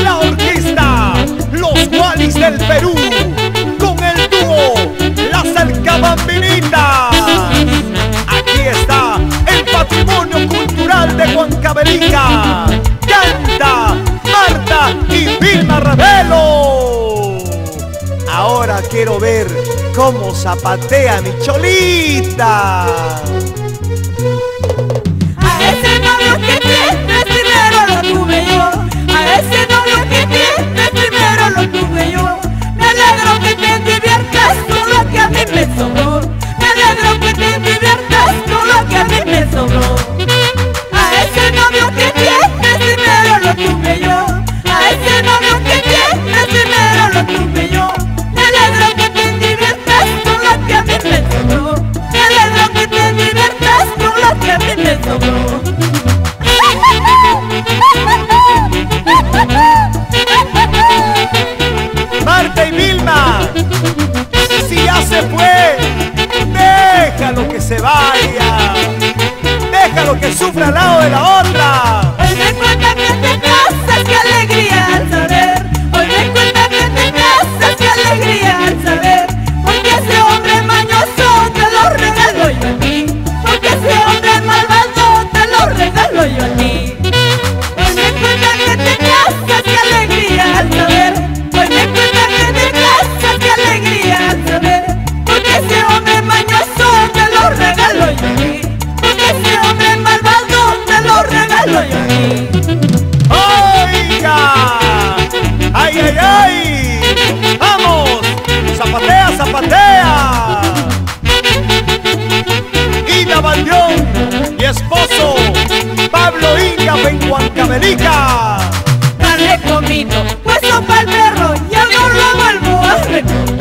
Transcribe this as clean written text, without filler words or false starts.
La orquesta Los Gualis del Perú con el dúo Las Alcabambinitas. Aquí está el patrimonio cultural de Huancavelica. Canta Marta y Vilma Ravelo. Ahora quiero ver cómo zapatea mi Cholita. A ese novio que tienes primero lo tuve yo. A ese novio que tienes primero lo tuve yo. Me alegro que te diviertas con lo que a mí me sobró. Me alegro que te diviertas con lo que a mí me sobró. A ese novio que tienes primero lo tuve yo. A ese novio que tienes primero lo tuve yo. Me alegro que te diviertas con lo que a mí me sobró. Me alegro que te diviertas con lo que a mí me sobró. Marta y Vilma, si ya se fue, déjalo que se vaya. Déjalo que sufra al lado de la otra. Hoy me cuenta que te casas, qué alegría al saber. Hoy me cuenta que te casas, qué alegría al saber. Porque ese hombre mañoso te lo regalo yo a ti. Porque ese hombre malvado te lo regalo yo a ti. Hoy me cuenta que te casas, qué alegría al saber. Hoy me cuenta que te casas, qué alegría al saber. Porque ese hombre mañoso te lo regalo yo a ti. Porque ese hombre malvado te lo regalo yo a ti. ¡Oiga! ¡Ay, ay, ay! ¡Vamos! ¡Zapatea, zapatea! Ida Bandión y esposo Pablo Inga en Huancavelica. Dale comito, puesto pa'l perro, ya no lo vuelvo a recoger.